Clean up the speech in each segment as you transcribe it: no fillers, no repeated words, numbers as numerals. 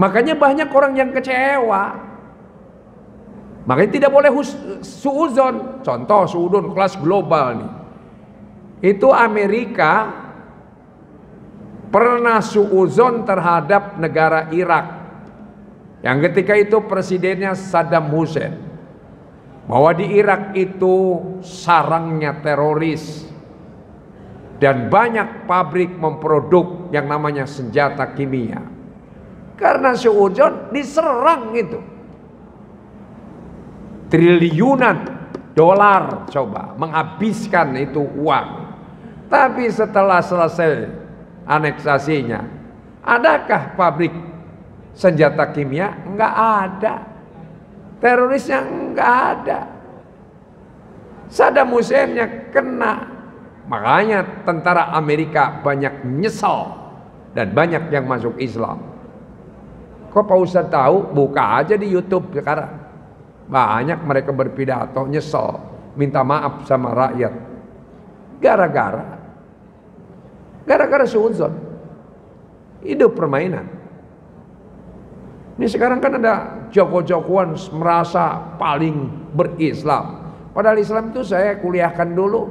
Makanya banyak orang yang kecewa. Makanya tidak boleh suudzon. Contoh suudzon kelas global nih. Itu Amerika pernah suudzon terhadap negara Irak, yang ketika itu presidennya Saddam Hussein, bahwa di Irak itu sarangnya teroris dan banyak pabrik memproduk yang namanya senjata kimia. Karena suudzon diserang itu triliunan dolar, coba menghabiskan itu uang. Tapi setelah selesai aneksasinya, adakah pabrik senjata kimia? Enggak ada. Terorisnya enggak ada. Saddam Hussein-nya kena. Makanya tentara Amerika banyak nyesel dan banyak yang masuk Islam. Kok Pak Ustadz tahu? Buka aja di YouTube sekarang. Banyak mereka berpidato nyesel, minta maaf sama rakyat. Gara-gara suudzon. Hidup permainan. Ini sekarang kan ada joko-jokoan merasa paling berislam. Padahal Islam itu saya kuliahkan dulu.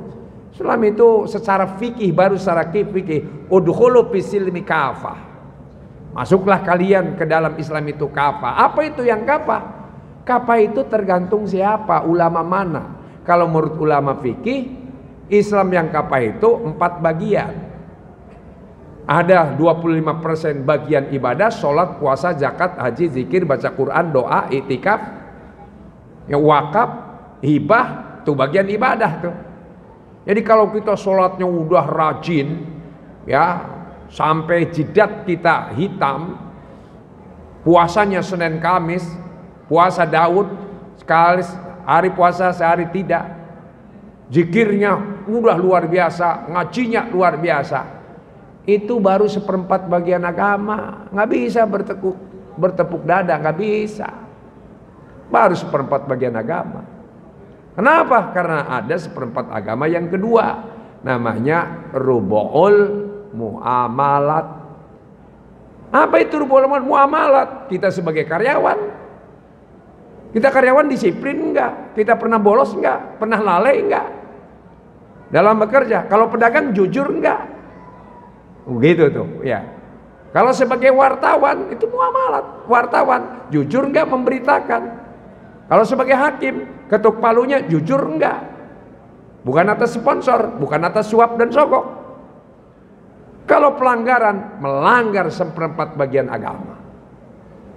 Islam itu secara fikih, baru secara fikih. Udkhulu fisilmi kafah. Masuklah kalian ke dalam Islam itu kafah. Apa itu yang kafah? Kafah itu tergantung siapa, ulama mana. Kalau menurut ulama fikih, Islam yang kafah itu 4 bagian. Ada 25% bagian ibadah, sholat, puasa, zakat, haji, zikir, baca Quran, doa, iktikaf, wakaf, hibah, itu bagian ibadah tuh. Jadi kalau kita sholatnya udah rajin, ya sampai jidat kita hitam, puasanya Senin Kamis, puasa Daud sekali hari puasa sehari tidak, zikirnya udah luar biasa, ngajinya luar biasa, itu baru 1/4 bagian agama. Nggak bisa bertepuk dada, nggak bisa. Baru 1/4 bagian agama. Kenapa? Karena ada 1/4 agama yang kedua, namanya rubu'ul muamalat. Apa itu rubu'ul muamalat? Kita sebagai karyawan, kita karyawan disiplin enggak? Kita pernah bolos enggak? Pernah lalai enggak? Dalam bekerja. Kalau pedagang jujur enggak? Begitu tuh, ya. Kalau sebagai wartawan itu muamalat. Wartawan jujur enggak memberitakan? Kalau sebagai hakim, ketuk palunya jujur enggak? Bukan atas sponsor, bukan atas suap dan sogok. Kalau pelanggaran, melanggar 1/4 bagian agama.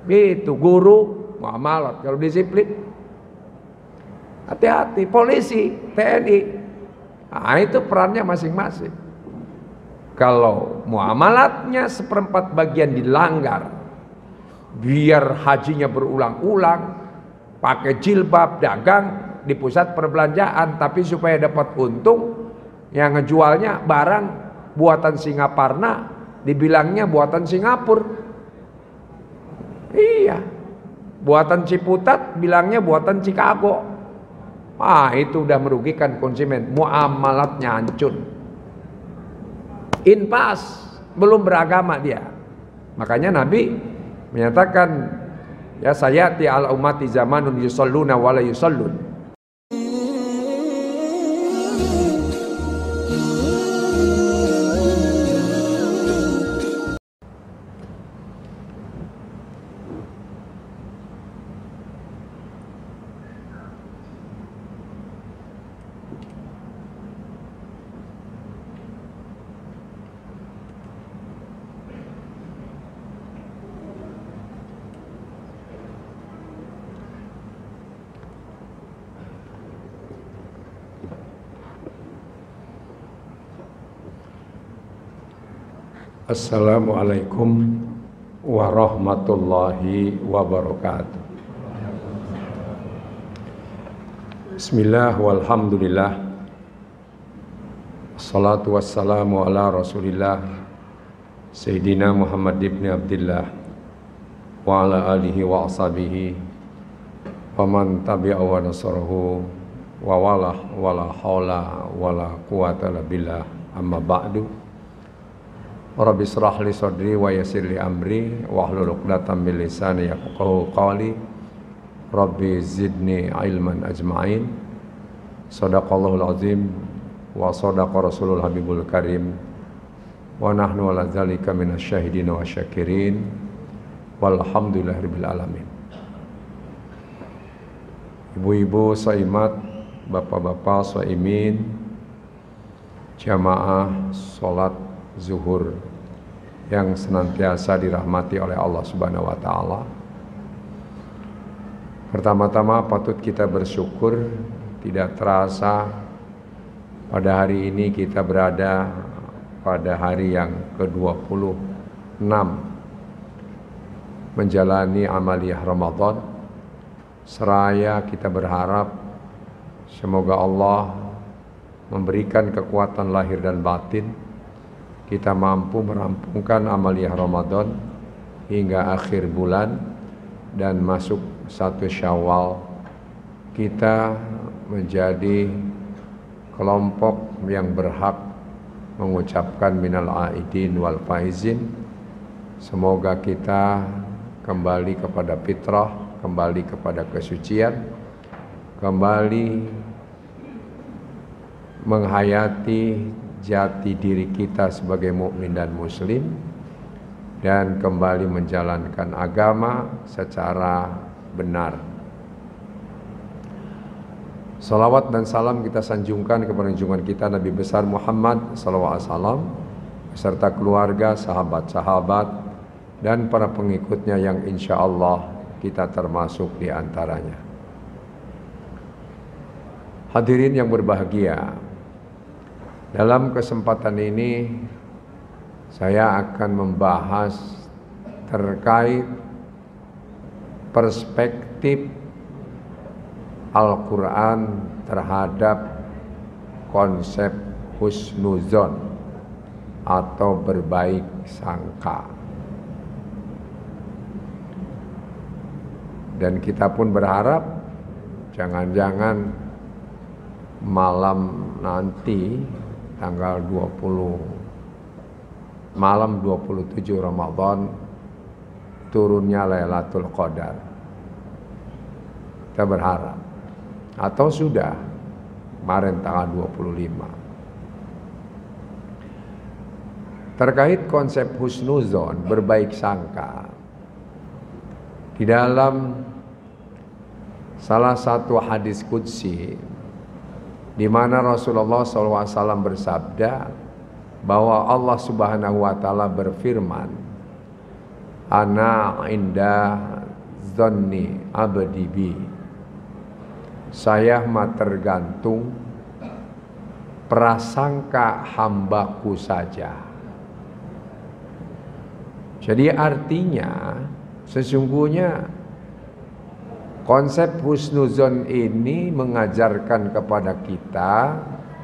Itu guru muamalat. Kalau disiplin, hati-hati. Polisi, TNI, nah itu perannya masing-masing. Kalau muamalatnya 1/4 bagian dilanggar, biar hajinya berulang-ulang, pakai jilbab, dagang di pusat perbelanjaan, tapi supaya dapat untung, yang ngejualnya barang buatan Singaparna, dibilangnya buatan Singapura. Iya. Buatan Ciputat bilangnya buatan Chicago. Itu udah merugikan konsumen. Muamalatnya hancur. Inpas, belum beragama dia. Makanya Nabi menyatakan, ya sayati ala ummati zamanun yusalluna wa la yusallun. Assalamualaikum warahmatullahi wabarakatuh. Bismillah walhamdulillah. Assalatu wassalamu ala rasulillah Sayyidina Muhammad ibn Abdillah wa ala alihi wa ashabihi wa man tabi'a wa nasarahu wa wala hawla wala quwata illa billah, amma ba'du. Rabbi shrah li sadri wa yassir li amri wahlul 'uqdatam min lisani yafqahu qawli. Rabbi zidni ilman ajma'in. Shadaqallahul azim wa shadaqa rasulul habibul karim. Wa nahnu ala dzalika minasyahidin wa syakirin. Walhamdulillahirabbil alamin. Ibu-ibu shaimat, bapak-bapak shaimin, jamaah salat zuhur yang senantiasa dirahmati oleh Allah Subhanahu wa taala. Pertama-tama patut kita bersyukur, tidak terasa pada hari ini kita berada pada hari yang ke-26 menjalani amaliyah Ramadan. Seraya kita berharap semoga Allah memberikan kekuatan lahir dan batin, kita mampu merampungkan amaliyah Ramadan hingga akhir bulan dan masuk 1 Syawal kita menjadi kelompok yang berhak mengucapkan minal aidin wal faizin. Semoga kita kembali kepada fitrah, kembali kepada kesucian, kembali menghayati jati diri kita sebagai mukmin dan muslim, dan kembali menjalankan agama secara benar. Salawat dan salam kita sanjungkan kepada junjungan kita Nabi besar Muhammad SAW beserta keluarga, sahabat-sahabat, dan para pengikutnya yang insya Allah kita termasuk di antaranya. Hadirin yang berbahagia, dalam kesempatan ini saya akan membahas terkait perspektif Al-Quran terhadap konsep husnuzon atau berbaik sangka. Dan kita pun berharap jangan-jangan malam nanti tanggal 20 malam 27 Ramadan turunnya Lailatul Qadar. Kita berharap, atau sudah kemarin tanggal 25. Terkait konsep husnuzon, berbaik sangka, di dalam salah satu hadis qudsi di mana Rasulullah SAW bersabda bahwa Allah Subhanahu wa taala berfirman, "Ana inda dzanni abdi bi." Saya mah tergantung prasangka hambaku saja. Jadi artinya sesungguhnya konsep husnuzon ini mengajarkan kepada kita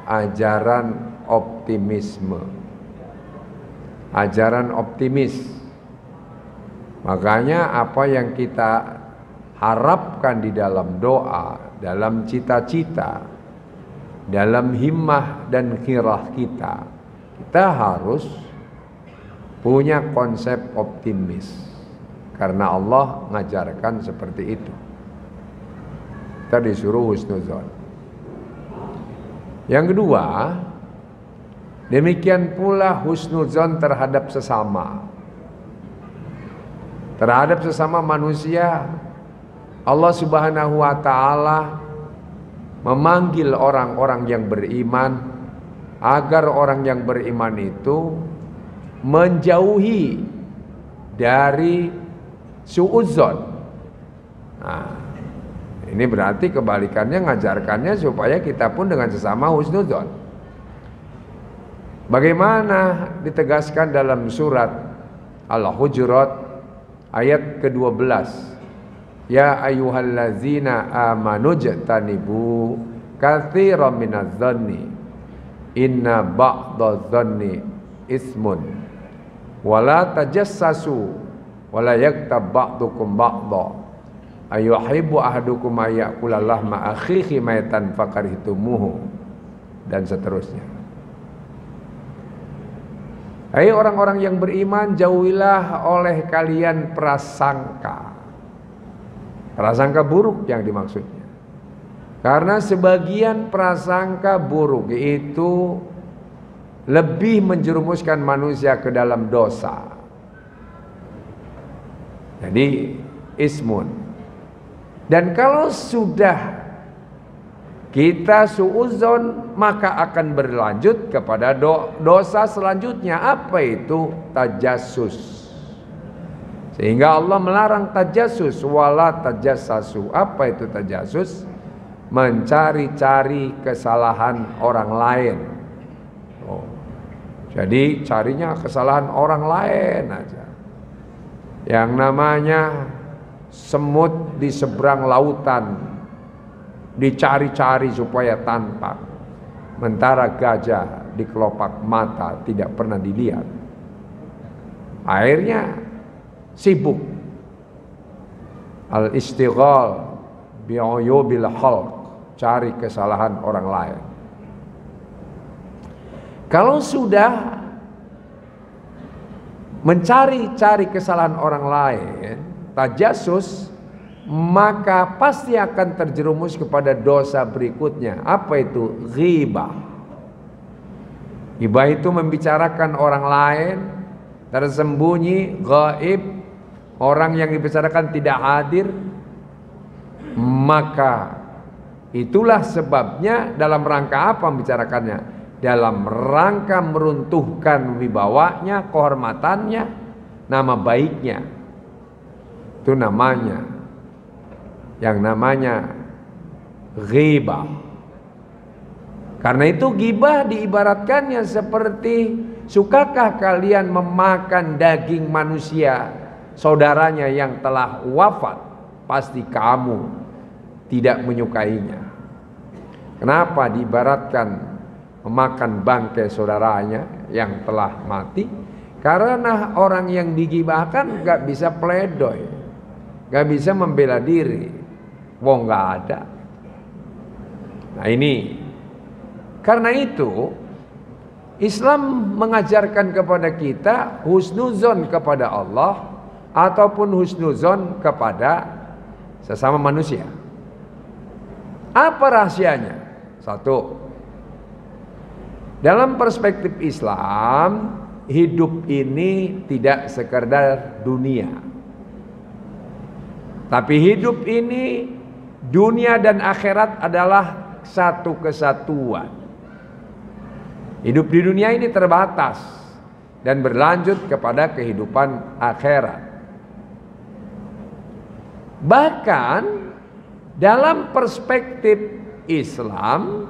ajaran optimisme, ajaran optimis. Makanya apa yang kita harapkan di dalam doa, dalam cita-cita, dalam himmah dan khirah kita, kita harus punya konsep optimis, karena Allah mengajarkan seperti itu. Kita disuruh husnuzon. Yang kedua, demikian pula husnuzon terhadap sesama. Terhadap sesama manusia, Allah Subhanahu wa taala memanggil orang-orang yang beriman agar orang yang beriman itu menjauhi dari suudzon. Nah, ini berarti kebalikannya, ngajarkannya supaya kita pun dengan sesama husnuzon. Bagaimana ditegaskan dalam surat Al-Hujurat ayat ke-12. Ya ayyuhallazina amanu jtanibu katsiran minadh-dhanni inna ba'dadh-dhanni ismun wala tajassasu wala yaktab ba'dukum ba'dha ayuhibbu ahadukum ayyakula lahma akhihi maitan fakarhtumuhu, dan seterusnya. Hai orang-orang yang beriman, jauhilah oleh kalian prasangka. Prasangka buruk yang dimaksudnya. Karena sebagian prasangka buruk itu lebih menjerumuskan manusia ke dalam dosa. Jadi ismun. Dan kalau sudah kita suudzon, maka akan berlanjut kepada dosa selanjutnya. Apa itu? Tajassus. Sehingga Allah melarang tajassus, wala tajassasu. Apa itu tajassus? Mencari-cari kesalahan orang lain. Jadi carinya kesalahan orang lain aja. Yang namanya semut di seberang lautan dicari-cari supaya tampak, sementara gajah di kelopak mata tidak pernah dilihat. Akhirnya sibuk al-istighal bi'uyubil khalq, cari kesalahan orang lain. Kalau sudah mencari-cari kesalahan orang lain, tajassus, maka pasti akan terjerumus kepada dosa berikutnya. Apa itu? Ghibah. Ghibah itu membicarakan orang lain tersembunyi, gaib, orang yang dibicarakan tidak hadir. Maka itulah sebabnya dalam rangka apa membicarakannya? Dalam rangka meruntuhkan wibawanya, kehormatannya, nama baiknya. Itu namanya, yang namanya ghibah. Karena itu ghibah diibaratkannya seperti, sukakah kalian memakan daging manusia saudaranya yang telah wafat? Pasti kamu tidak menyukainya. Kenapa diibaratkan memakan bangkai saudaranya yang telah mati? Karena orang yang digibahkan gak bisa pledoi, gak bisa membela diri. Wong gak ada. Nah ini, karena itu Islam mengajarkan kepada kita husnuzon kepada Allah ataupun husnuzon kepada sesama manusia. Apa rahasianya? Satu, dalam perspektif Islam, hidup ini tidak sekedar dunia. Tapi hidup ini, dunia dan akhirat adalah satu kesatuan. Hidup di dunia ini terbatas dan berlanjut kepada kehidupan akhirat. Bahkan dalam perspektif Islam,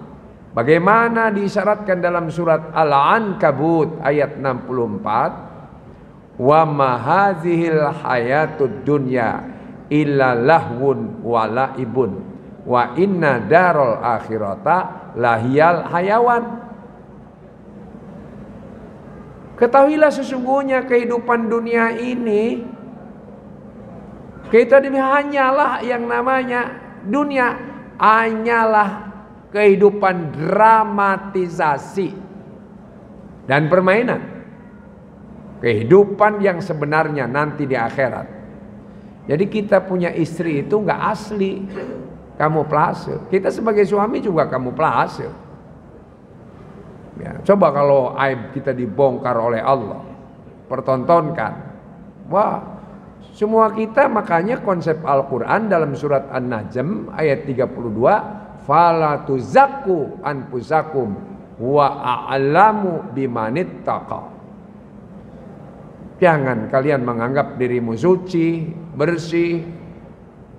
bagaimana disyaratkan dalam surat Al-Ankabut ayat 64, wa ma hadzihil hayatud dunya illa lahwun wa laibun wa inna darul akhirata lahiyal hayawan. Ketahuilah sesungguhnya kehidupan dunia ini, kita ini hanyalah yang namanya dunia, hanyalah kehidupan dramatisasi dan permainan. Kehidupan yang sebenarnya nanti di akhirat. Jadi kita punya istri itu nggak asli, kamuflase. Kita sebagai suami juga kamuflase. Ya, coba kalau aib kita dibongkar oleh Allah, pertontonkan. Wah, semua kita, makanya konsep Al-Quran dalam surat An-Najm ayat 32, fala tuzakku anfusakum wa a'lamu bimanittaqa. Jangan kalian menganggap dirimu suci, bersih,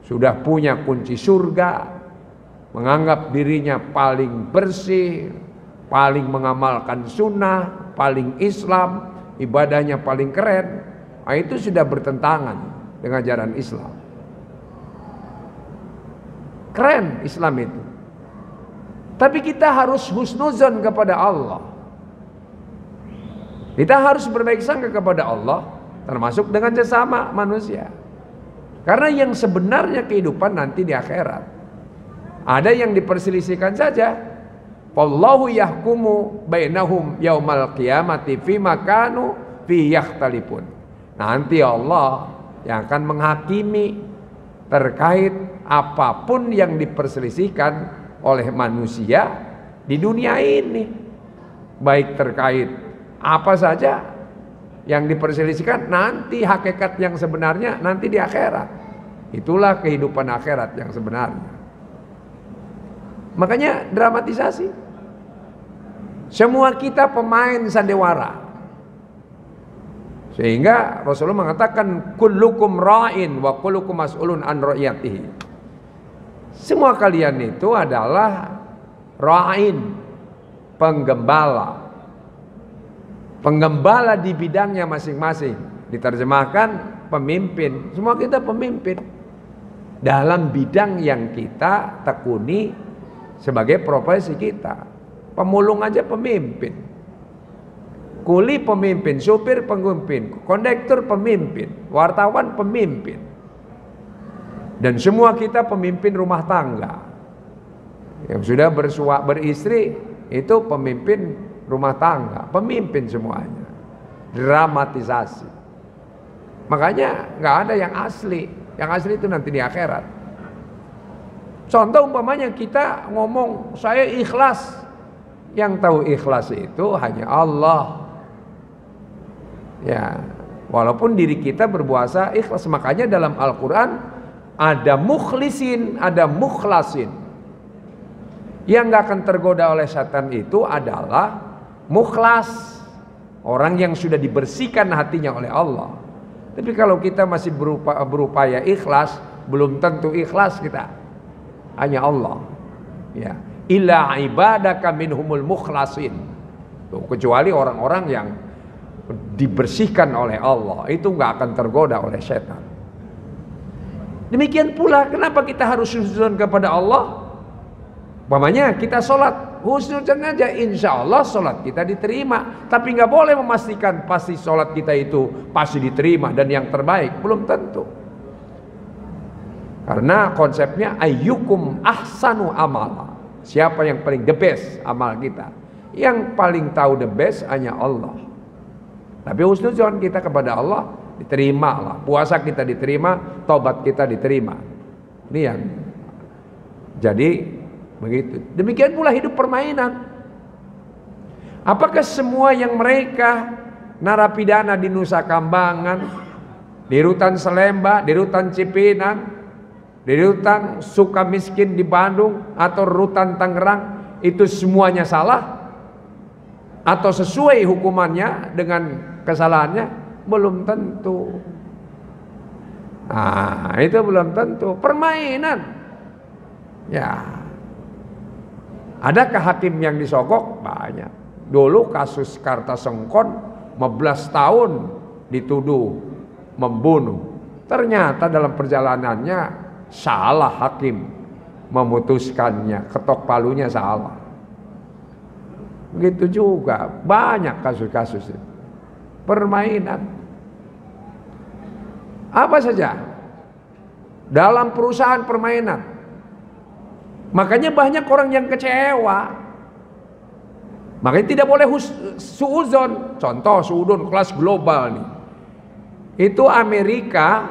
sudah punya kunci surga, menganggap dirinya paling bersih, paling mengamalkan sunnah, paling Islam, ibadahnya paling keren. Nah, itu sudah bertentangan dengan ajaran Islam. Keren Islam itu. Tapi kita harus husnuzon kepada Allah. Kita harus berbaik sangka kepada Allah, termasuk dengan sesama manusia. Karena yang sebenarnya kehidupan nanti di akhirat. Ada yang diperselisihkan saja. Wallahu yahkumu bainahum yaumal qiyamati fima kanu fi yakhtalifun. Nanti Allah yang akan menghakimi terkait apapun yang diperselisihkan oleh manusia di dunia ini, baik terkait apa saja yang diperselisihkan, nanti hakikat yang sebenarnya nanti di akhirat. Itulah kehidupan akhirat yang sebenarnya. Makanya dramatisasi. Semua kita pemain sandiwara. Sehingga Rasulullah mengatakan kullukum ra'in wa kullukum mas'ulun an ra'iyatihi. Semua kalian itu adalah ra'in, penggembala. Penggembala di bidangnya masing-masing. Diterjemahkan pemimpin. Semua kita pemimpin dalam bidang yang kita tekuni sebagai profesi kita. Pemulung aja pemimpin, kuli pemimpin, supir pemimpin, kondektur pemimpin, wartawan pemimpin, dan semua kita pemimpin rumah tangga. Yang sudah beristri itu pemimpin rumah tangga, pemimpin semuanya. Dramatisasi. Makanya nggak ada yang asli. Yang asli itu nanti di akhirat. Contoh umpamanya kita ngomong saya ikhlas. Yang tahu ikhlas itu hanya Allah. Ya, walaupun diri kita berpuasa ikhlas. Makanya dalam Al-Quran ada mukhlisin, ada mukhlasin. Yang nggak akan tergoda oleh setan itu adalah mukhlas, orang yang sudah dibersihkan hatinya oleh Allah. Tapi kalau kita masih berupaya ikhlas, belum tentu ikhlas kita. Hanya Allah. Ya, illa ibadaka minhumul mukhlasin. Tuh, kecuali orang-orang yang dibersihkan oleh Allah, itu nggak akan tergoda oleh setan. Demikian pula kenapa kita harus husnuzon kepada Allah? Umpamanya kita sholat, husnuzon aja, insya Allah sholat kita diterima. Tapi nggak boleh memastikan pasti sholat kita itu pasti diterima dan yang terbaik, belum tentu. Karena konsepnya ayyukum ahsanu amala. Siapa yang paling the best amal kita? Yang paling tahu the best hanya Allah. Tapi husnuzon kita kepada Allah diterima lah. Puasa kita diterima, taubat kita diterima. Ini yang jadi begitu. Demikian pula hidup permainan. Apakah semua yang mereka narapidana di Nusa Kambangan, di Rutan Salemba, di Rutan Cipinang, di Rutan Sukamiskin di Bandung, atau Rutan Tangerang, itu semuanya salah? Atau sesuai hukumannya dengan kesalahannya? Belum tentu. Nah, itu belum tentu. Permainan. Ya. Adakah hakim yang disogok? Banyak. Dulu kasus Kartasengkon 15 tahun dituduh membunuh. Ternyata dalam perjalanannya salah hakim memutuskannya, ketok palunya salah. Begitu juga banyak kasus-kasus itu. Permainan. Apa saja dalam perusahaan permainan. Makanya banyak orang yang kecewa. Makanya tidak boleh suudzon. Contoh suudzon kelas global nih. Itu Amerika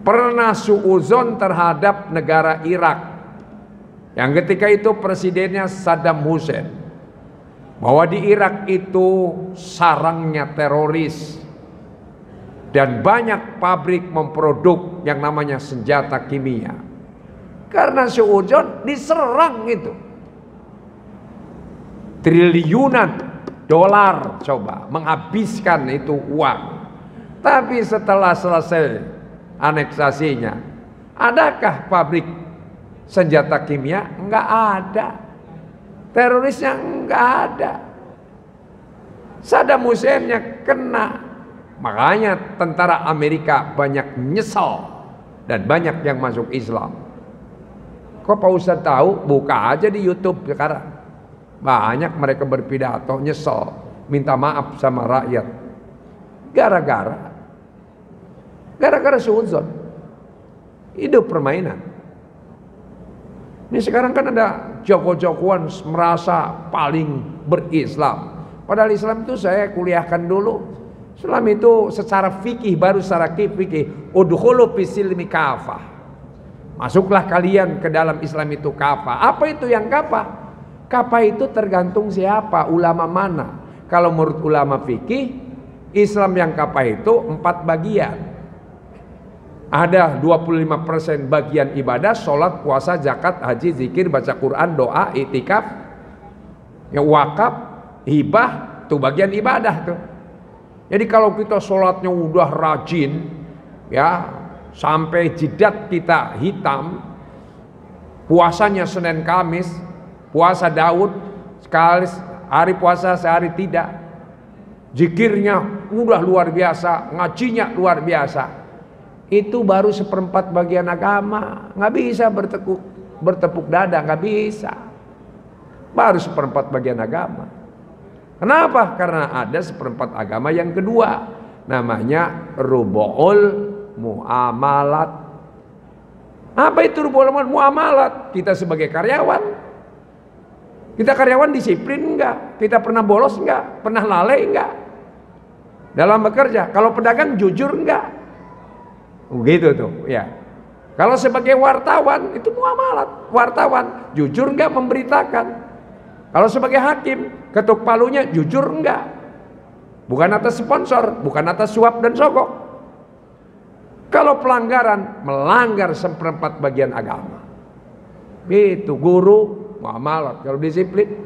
pernah suudzon terhadap negara Irak. Yang ketika itu presidennya Saddam Hussein, bahwa di Irak itu sarangnya teroris dan banyak pabrik memproduk yang namanya senjata kimia. Karena suudzon diserang itu triliunan dolar, coba menghabiskan itu uang. Tapi setelah selesai aneksasinya, adakah pabrik senjata kimia? Enggak ada. Terorisnya enggak ada. Saddam Husseinnya kena. Makanya tentara Amerika banyak nyesal dan banyak yang masuk Islam. Kok Pak Ustadz tahu? Buka aja di YouTube sekarang. Banyak mereka berpidato nyesal, minta maaf sama rakyat. Gara-gara suudzon. Hidup permainan. Ini sekarang kan ada jago-jagoan merasa paling berislam. Padahal Islam itu saya kuliahkan dulu. Islam itu secara fikih, baru secara fikih. Udkhulu fisilmi kafah. Masuklah kalian ke dalam Islam itu kafah. Apa itu yang kafah? Kafah itu tergantung siapa, ulama mana. Kalau menurut ulama fikih, Islam yang kafah itu 4 bagian. Ada 25% bagian ibadah, sholat, puasa, zakat, haji, zikir, baca Quran, doa, iktikaf, ya wakaf, hibah, tuh bagian ibadah tuh. Jadi kalau kita sholatnya udah rajin, ya sampai jidat kita hitam, puasanya Senin Kamis, puasa Daud sekali hari puasa sehari tidak, zikirnya udah luar biasa, ngajinya luar biasa. Itu baru 1/4 bagian agama. Nggak bisa bertepuk dada, nggak bisa. Baru 1/4 bagian agama. Kenapa? Karena ada 1/4 agama yang kedua, namanya rubu'ul muamalat. Apa itu rubu'ul muamalat? Kita sebagai karyawan, kita karyawan disiplin enggak? Kita pernah bolos enggak? Pernah lalai enggak? Dalam bekerja. Kalau pedagang jujur enggak? Begitu tuh, ya. Kalau sebagai wartawan itu muamalat, wartawan jujur enggak memberitakan. Kalau sebagai hakim, ketuk palunya jujur enggak? Bukan atas sponsor, bukan atas suap dan sogok. Kalau pelanggaran, melanggar 1/4 bagian agama. Itu guru muamalat. Kalau disiplin,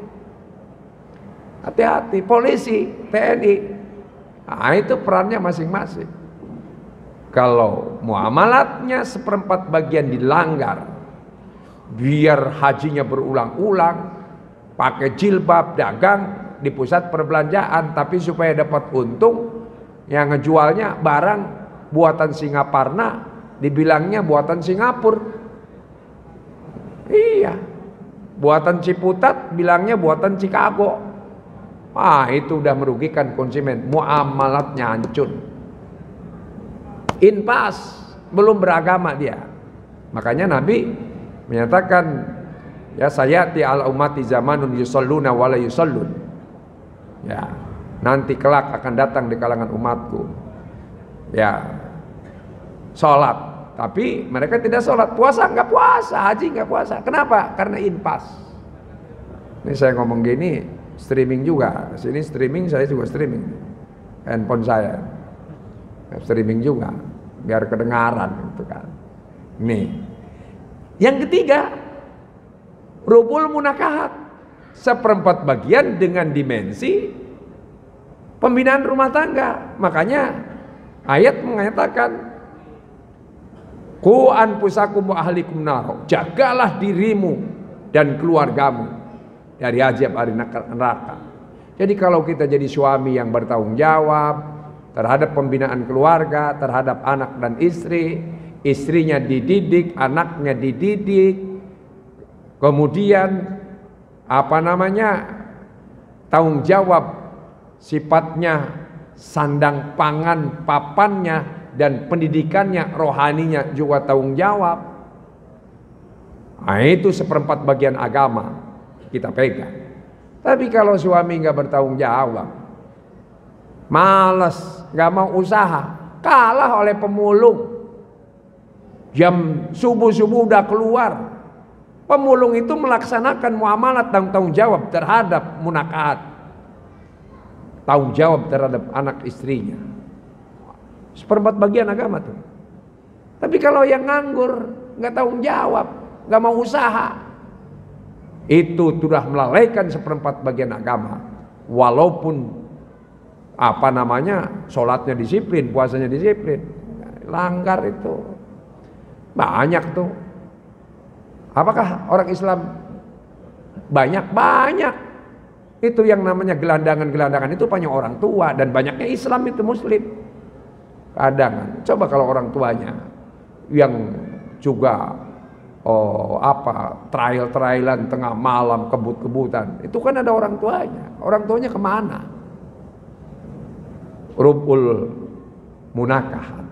hati-hati. Polisi, TNI, nah itu perannya masing-masing. Kalau muamalatnya 1/4 bagian dilanggar, biar hajinya berulang-ulang, pakai jilbab, dagang di pusat perbelanjaan, tapi supaya dapat untung, yang ngejualnya barang buatan Singaparna, dibilangnya buatan Singapura. Iya, buatan Ciputat, bilangnya buatan Chicago. Itu udah merugikan konsumen, muamalatnya hancur. Inpas, belum beragama dia. Makanya Nabi menyatakan, ya sayati ala ummati zamanun yusalluna wa la yusallun. Ya, nanti kelak akan datang di kalangan umatku, ya, sholat, tapi mereka tidak sholat, puasa nggak puasa, haji nggak puasa. Kenapa? Karena inpas. Ini saya ngomong gini, streaming juga. Sini streaming, saya juga streaming. Handphone saya streaming juga, biar kedengaran gitu kan. Nih, yang ketiga, rubul munakahat, 1/4 bagian dengan dimensi pembinaan rumah tangga. Makanya ayat mengatakan, Qu anfusakum wa ahlikum nar, jagalah dirimu dan keluargamu dari azab hari neraka. Jadi kalau kita jadi suami yang bertanggung jawab terhadap pembinaan keluarga, terhadap anak dan istri, istrinya dididik, anaknya dididik, kemudian tanggung jawab sifatnya sandang pangan papannya dan pendidikannya, rohaninya juga tanggung jawab. Itu 1/4 bagian agama kita pegang. Tapi kalau suami nggak bertanggung jawab, malas, nggak mau usaha, kalah oleh pemulung. Jam subuh-subuh udah keluar. Pemulung itu melaksanakan muamalat tanggung jawab terhadap munakahat, tanggung jawab terhadap anak istrinya. 1/4 bagian agama tuh. Tapi kalau yang nganggur, nggak tanggung jawab, nggak mau usaha, itu sudah melalaikan 1/4 bagian agama. Walaupun sholatnya disiplin, puasanya disiplin, langgar itu banyak tuh. Apakah orang Islam banyak? Itu yang namanya gelandangan itu banyak orang tua, dan banyaknya Islam itu muslim. Kadang coba kalau orang tuanya yang juga trial-trialan tengah malam, kebut-kebutan, itu kan ada orang tuanya kemana? Rubul munakahat.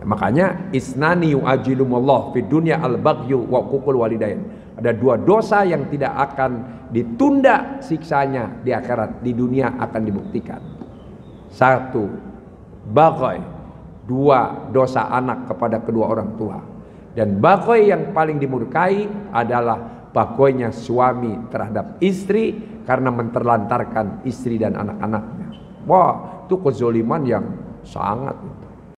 Makanya isnani yu'ajilumullah fid dunya al-baghyu wa uququl walidain. Ada 2 dosa yang tidak akan ditunda siksanya di akhirat, di dunia akan dibuktikan. 1, baghai. 2, dosa anak kepada kedua orang tua. Dan baghai yang paling dimurkai adalah baghainya suami terhadap istri karena menterlantarkan istri dan anak-anaknya. Wah, itu kezoliman yang sangat.